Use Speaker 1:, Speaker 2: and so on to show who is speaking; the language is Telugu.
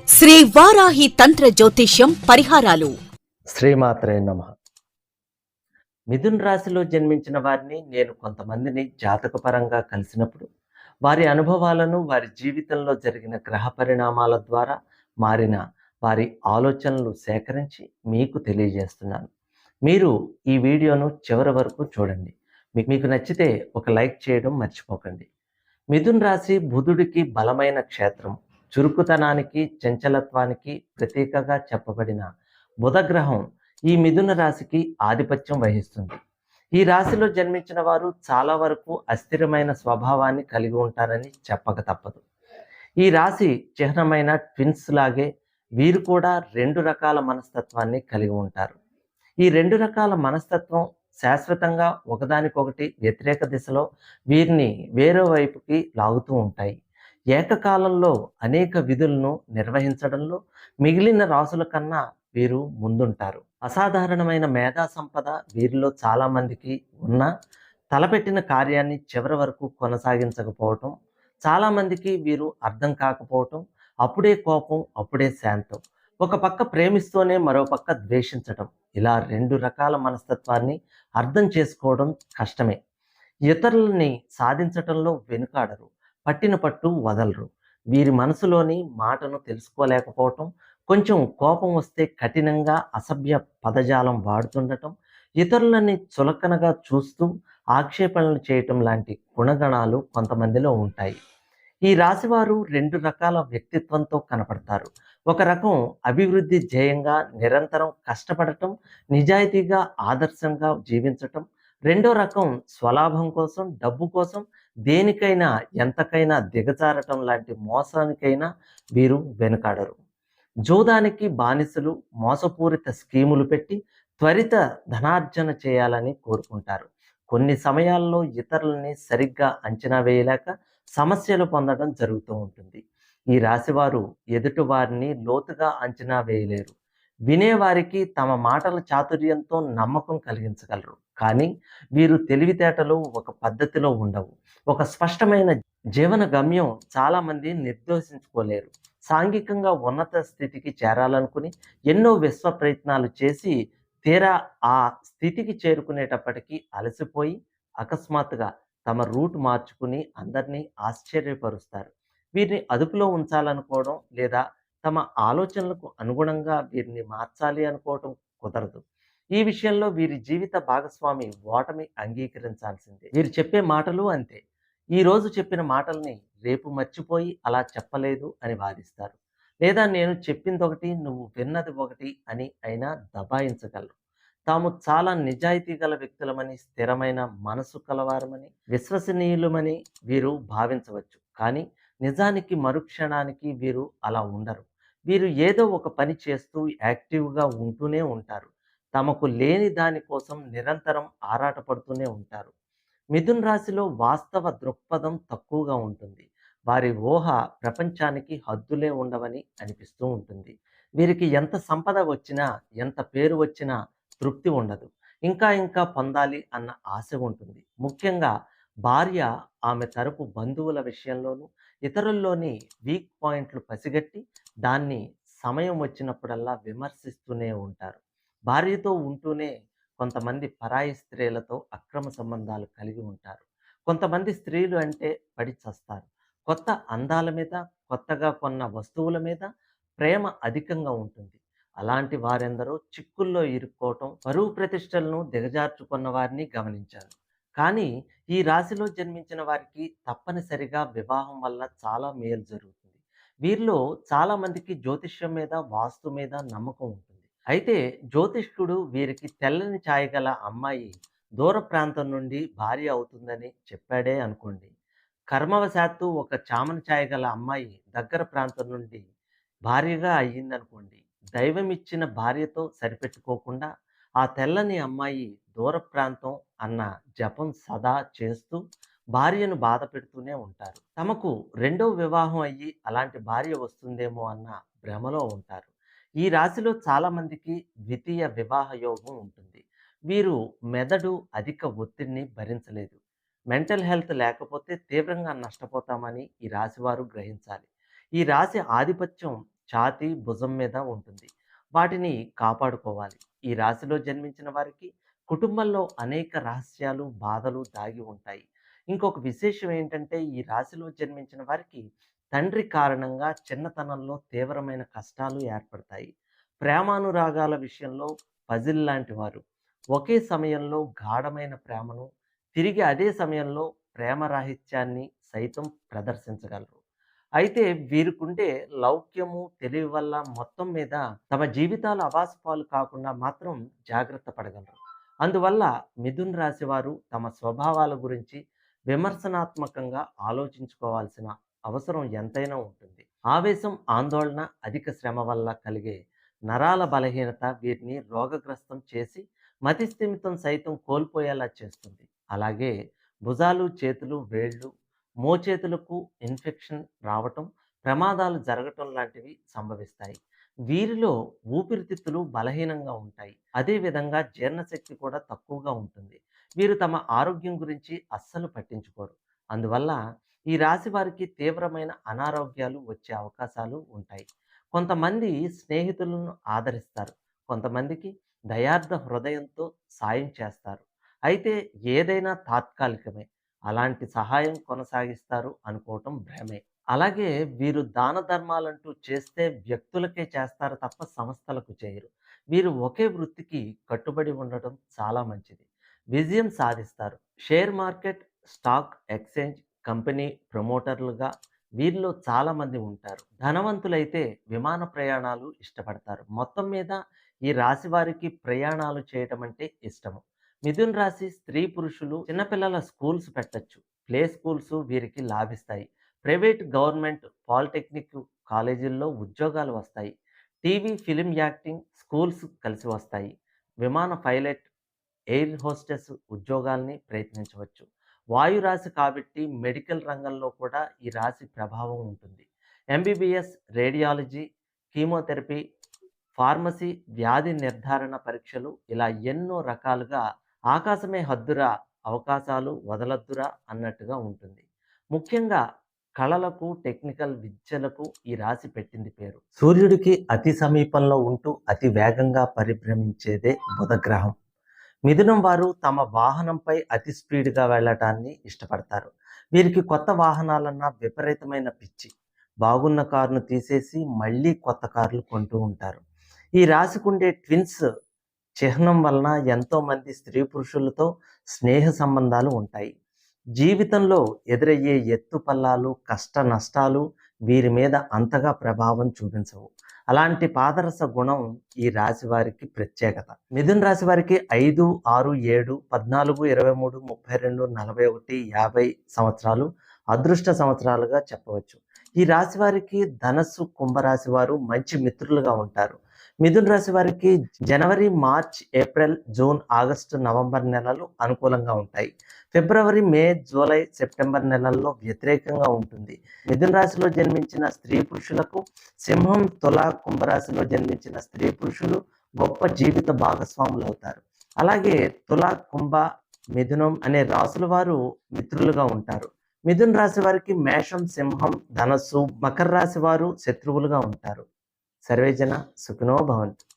Speaker 1: శ్రీ వారాహి తంత్ర జ్యోతిష్యం పరిహారాలు.
Speaker 2: శ్రీమాత్రే నమః. మిథున్ రాశిలో జన్మించిన వారిని నేను కొంతమందిని జాతకపరంగా కలిసినప్పుడు వారి అనుభవాలను, వారి జీవితంలో జరిగిన గ్రహ పరిణామాల ద్వారా మారిన వారి ఆలోచనలు సేకరించి మీకు తెలియజేస్తున్నాను. మీరు ఈ వీడియోను చివరి వరకు చూడండి. మీకు నచ్చితే ఒక లైక్ చేయడం మర్చిపోకండి. మిథున్ రాశి బుధుడికి బలమైన క్షేత్రం. చురుకుతనానికి, చంచలత్వానికి ప్రతీకగా చెప్పబడిన బుధగ్రహం ఈ మిథున రాశికి ఆధిపత్యం వహిస్తుంది. ఈ రాశిలో జన్మించిన వారు చాలా వరకు అస్థిరమైన స్వభావాన్ని కలిగి ఉంటారని చెప్పక తప్పదు. ఈ రాశి చిహ్నమైన ట్విన్స్ లాగే వీరు కూడా రెండు రకాల మనస్తత్వాన్ని కలిగి ఉంటారు. ఈ రెండు రకాల మనస్తత్వం శాశ్వతంగా ఒకదానికొకటి వ్యతిరేక దిశలో వీరిని వేరే వైపుకి లాగుతూ ఉంటాయి. ఏకకాలంలో అనేక విధులను నిర్వహించడంలో మిగిలిన రాసుల కన్నా వీరు ముందుంటారు. అసాధారణమైన మేధా సంపద వీరిలో చాలా మందికి ఉన్నా తలపెట్టిన కార్యాన్ని చివరి వరకు కొనసాగించకపోవటం, చాలామందికి వీరు అర్థం కాకపోవటం, అప్పుడే కోపం అప్పుడే శాంతం, ఒక పక్క ప్రేమిస్తూనే మరో పక్క ద్వేషించటం, ఇలా రెండు రకాల మనస్తత్వాన్ని అర్థం చేసుకోవడం కష్టమే. ఇతరులని సాధించటంలో వెనుకాడరు, పట్టిన పట్టు వదలరు. వీరి మనసులోని మాటను తెలుసుకోలేకపోవటం, కొంచెం కోపం వస్తే కఠినంగా అసభ్య పదజాలం వాడుతుండటం, ఇతరులని చులకనగా చూస్తూ ఆక్షేపణలు చేయటం లాంటి గుణగణాలు కొంతమందిలో ఉంటాయి. ఈ రాశివారు రెండు రకాల వ్యక్తిత్వంతో కనపడతారు. ఒక రకం అభివృద్ధి ధ్యేయంగా నిరంతరం కష్టపడటం, నిజాయితీగా ఆదర్శంగా జీవించటం. రెండో రకం స్వలాభం కోసం, డబ్బు కోసం దేనికైనా ఎంతకైనా దిగజారటం లాంటి మోసానికైనా వీరు వెనుకాడరు. జూదానికి బానిసలు, మోసపూరిత స్కీములు పెట్టి త్వరిత ధనార్జన చేయాలని కోరుకుంటారు. కొన్ని సమయాల్లో ఇతరులని సరిగ్గా అంచనా వేయలేక సమస్యలు పొందడం జరుగుతూ ఉంటుంది. ఈ రాశివారు ఎదుటి వారిని లోతుగా అంచనా వేయలేరు. వినేవారికి తమ మాటల చాతుర్యంతో నమ్మకం కలిగించగలరు. కానీ వీరు తెలివితేటలు ఒక పద్ధతిలో ఉండవు. ఒక స్పష్టమైన జీవన గమ్యం చాలామంది నిర్దేశించుకోలేరు. సాంఘికంగా ఉన్నత స్థితికి చేరాలనుకుని ఎన్నో విశ్వ ప్రయత్నాలు చేసి తీరా ఆ స్థితికి చేరుకునేటప్పటికీ అలసిపోయి అకస్మాత్తుగా తమ రూట్ మార్చుకుని అందరినీ ఆశ్చర్యపరుస్తారు. వీరిని అదుపులో ఉంచాలనుకోవడం లేదా తమ ఆలోచనలకు అనుగుణంగా వీరిని మార్చాలి అనుకోవటం కుదరదు. ఈ విషయంలో వీరి జీవిత భాగస్వామి ఓటమి అంగీకరించాల్సిందే. వీరు చెప్పే మాటలు అంతే. ఈ రోజు చెప్పిన మాటల్ని రేపు మర్చిపోయి అలా చెప్పలేదు అని వాదిస్తారు. లేదా నేను చెప్పింది ఒకటి, నువ్వు విన్నది ఒకటి అని అయినా దబాయించగలరు. తాము చాలా నిజాయితీ గల వ్యక్తులమని, స్థిరమైన మనసు కలవారమని, విశ్వసనీయులమని వీరు భావించవచ్చు. కానీ నిజానికి మరుక్షణానికి వీరు అలా ఉండరు. వీరు ఏదో ఒక పని చేస్తూ యాక్టివ్గా ఉంటూనే ఉంటారు. తమకు లేని దాని కోసం నిరంతరం ఆరాటపడుతూనే ఉంటారు. మిథున్ రాశిలో వాస్తవ దృక్పథం తక్కువగా ఉంటుంది. వారి ఊహ ప్రపంచానికి హద్దులే ఉండవని అనిపిస్తూ ఉంటుంది. వీరికి ఎంత సంపద వచ్చినా, ఎంత పేరు వచ్చినా తృప్తి ఉండదు. ఇంకా ఇంకా పొందాలి అన్న ఆశ ఉంటుంది. ముఖ్యంగా భార్య ఆమె తరపు బంధువుల విషయంలోనూ, ఇతరుల్లోని వీక్ పాయింట్లు పసిగట్టి దాన్ని సమయం వచ్చినప్పుడల్లా విమర్శిస్తూనే ఉంటారు. భార్యతో ఉంటూనే కొంతమంది పరాయి స్త్రీలతో అక్రమ సంబంధాలు కలిగి ఉంటారు. కొంతమంది స్త్రీలు అంటే పడి చస్తారు. కొత్త అందాల మీద, కొత్తగా కొన్న వస్తువుల మీద ప్రేమ అధికంగా ఉంటుంది. అలాంటి వారెందరో చిక్కుల్లో ఇరుక్కోవటం, పరువు ప్రతిష్టలను దిగజార్చుకున్న వారిని గమనించాను. కానీ ఈ రాశిలో జన్మించిన వారికి తప్పనిసరిగా వివాహం వల్ల చాలా మేలు జరుగుతుంది. వీరిలో చాలా మందికి జ్యోతిష్యం మీద, వాస్తు మీద నమ్మకం ఉంటుంది. అయితే జ్యోతిష్కుడు వీరికి తెల్లని ఛాయ గల అమ్మాయి దూర ప్రాంతం నుండి భార్య అవుతుందని చెప్పాడే అనుకోండి. కర్మవశాత్తు ఒక చామన ఛాయ గల అమ్మాయి దగ్గర ప్రాంతం నుండి భార్యగా అయ్యిందనుకోండి. దైవం ఇచ్చిన భార్యతో సరిపెట్టుకోకుండా ఆ తెల్లని అమ్మాయి దూర ప్రాంతం అన్న జపం సదా చేస్తూ భార్యను బాధ పెడుతూనే ఉంటారు. తమకు రెండో వివాహం అయ్యి అలాంటి భార్య వస్తుందేమో అన్న భ్రమలో ఉంటారు. ఈ రాశిలో చాలామందికి ద్వితీయ వివాహ యోగం ఉంటుంది. వీరు మెదడు అధిక ఒత్తిడిని భరించలేదు. మెంటల్ హెల్త్ లేకపోతే తీవ్రంగా నష్టపోతామని ఈ రాశివారు గ్రహించాలి. ఈ రాశి ఆధిపత్యం ఛాతీ, భుజం మీద ఉంటుంది. వాటిని కాపాడుకోవాలి. ఈ రాశిలో జన్మించిన వారికి కుటుంబంలో అనేక రహస్యాలు, బాధలు దాగి ఉంటాయి. ఇంకొక విశేషం ఏంటంటే ఈ రాశిలో జన్మించిన వారికి తండ్రి కారణంగా చిన్నతనంలో తీవ్రమైన కష్టాలు ఏర్పడతాయి. ప్రేమానురాగాల విషయంలో పజిల్ లాంటి వారు. ఒకే సమయంలో గాఢమైన ప్రేమను, తిరిగి అదే సమయంలో ప్రేమరాహిత్యాన్ని సైతం ప్రదర్శించగలరు. అయితే వీరికుండే లౌక్యము, తెలివి వల్ల మొత్తం మీద తమ జీవితాలు అబాసుపాలు కాకుండా మాత్రం జాగ్రత్త పడగలరు. అందువల్ల మిథున్ రాశి వారు తమ స్వభావాల గురించి విమర్శనాత్మకంగా ఆలోచించుకోవాల్సిన అవసరం ఎంతైనా ఉంటుంది. ఆవేశం, ఆందోళన, అధిక శ్రమ వల్ల కలిగే నరాల బలహీనత వీరిని రోగగ్రస్తం చేసి మతిస్థిమితం సైతం కోల్పోయేలా చేస్తుంది. అలాగే భుజాలు, చేతులు, వేళ్ళు, మోచేతులకు ఇన్ఫెక్షన్ రావటం, ప్రమాదాలు జరగటం లాంటివి సంభవిస్తాయి. వీరిలో ఊపిరితిత్తులు బలహీనంగా ఉంటాయి. అదేవిధంగా జీర్ణశక్తి కూడా తక్కువగా ఉంటుంది. వీరు తమ ఆరోగ్యం గురించి అస్సలు పట్టించుకోరు. అందువల్ల ఈ రాశి వారికి తీవ్రమైన అనారోగ్యాలు వచ్చే అవకాశాలు ఉంటాయి. కొంతమంది స్నేహితులను ఆదరిస్తారు. కొంతమందికి దయార్థ హృదయంతో సాయం చేస్తారు. అయితే ఏదైనా తాత్కాలికమే. అలాంటి సహాయం కొనసాగిస్తారు అనుకోవటం భ్రమే. అలాగే వీరు దాన ధర్మాలంటూ చేస్తే వ్యక్తులకే చేస్తారు తప్ప సంస్థలకు చేయరు. వీరు ఒకే వృత్తికి కట్టుబడి ఉండటం చాలా మంచిది. విజయం సాధిస్తారు. Share market, stock exchange, company ప్రమోటర్లుగా వీరిలో చాలామంది ఉంటారు. ధనవంతులైతే విమాన ప్రయాణాలు ఇష్టపడతారు. మొత్తం మీద ఈ రాశి వారికి ప్రయాణాలు చేయటం అంటే ఇష్టము. మిథున్ రాశి స్త్రీ పురుషులు చిన్నపిల్లల స్కూల్స్ పెట్టొచ్చు. ప్లే స్కూల్స్ వీరికి లాభిస్తాయి. ప్రైవేట్, గవర్నమెంట్, పాలిటెక్నిక్ కాలేజీల్లో ఉద్యోగాలు వస్తాయి. టీవీ, ఫిలిం యాక్టింగ్ స్కూల్స్ కలిసి వస్తాయి. విమాన పైలట్, ఎయిర్ హోస్టెస్ ఉద్యోగాల్ని ప్రయత్నించవచ్చు. వాయు రాశి కాబట్టి మెడికల్ రంగంలో కూడా ఈ రాశి ప్రభావం ఉంటుంది. ఎంబీబీఎస్, రేడియాలజీ, కీమోథెరపీ, ఫార్మసీ, వ్యాధి నిర్ధారణ పరీక్షలు ఇలా ఎన్నో రకాలుగా ఆకాశమే హద్దురా, అవకాశాలు వదలద్దురా అన్నట్టుగా ఉంటుంది. ముఖ్యంగా కళలకు, టెక్నికల్ విద్యలకు ఈ రాశి పెట్టింది పేరు. సూర్యుడికి అతి సమీపంలో ఉంటూ అతి వేగంగా పరిభ్రమించేదే బుధగ్రహం. మిథునం వారు తమ వాహనంపై అతి స్పీడ్గా వెళ్ళటాన్ని ఇష్టపడతారు. వీరికి కొత్త వాహనాలన్నా విపరీతమైన పిచ్చి. బాగున్న కారును తీసేసి మళ్ళీ కొత్త కార్లు కొంటూ ఉంటారు. ఈ రాశికుండే ట్విన్స్ చిహ్నం వలన ఎంతోమంది స్త్రీ పురుషులతో స్నేహ సంబంధాలు ఉంటాయి. జీవితంలో ఎదురయ్యే ఎత్తుపల్లాలు, కష్ట నష్టాలు వీరి మీద అంతగా ప్రభావం చూపించవు. అలాంటి పాదరస గుణం ఈ రాశి వారికి ప్రత్యేకత. మిథున్ రాశి వారికి 5, 6, 7, 14, 23, 32, 41, 50 సంవత్సరాలు అదృష్ట సంవత్సరాలుగా చెప్పవచ్చు. ఈ రాశి వారికి ధనస్సు, కుంభరాశి వారు మంచి మిత్రులుగా ఉంటారు. మిథున్ రాశి వారికి జనవరి, March, April, June, August, November నెలలు అనుకూలంగా ఉంటాయి. ఫిబ్రవరి, మే, జూలై, సెప్టెంబర్ నెలల్లో వ్యతిరేకంగా ఉంటుంది. మిథున్ రాశిలో జన్మించిన స్త్రీ పురుషులకు సింహం, తుల, కుంభరాశిలో జన్మించిన స్త్రీ పురుషులు గొప్ప జీవిత భాగస్వాములు అవుతారు. అలాగే తుల, కుంభ, మిథునం అనే రాశుల వారు మిత్రులుగా ఉంటారు. మిథున్ రాశి వారికి మేషం, సింహం, ధనస్సు, మకర రాశి వారు శత్రువులుగా ఉంటారు. సర్వేజన సుఖినో భవంతు.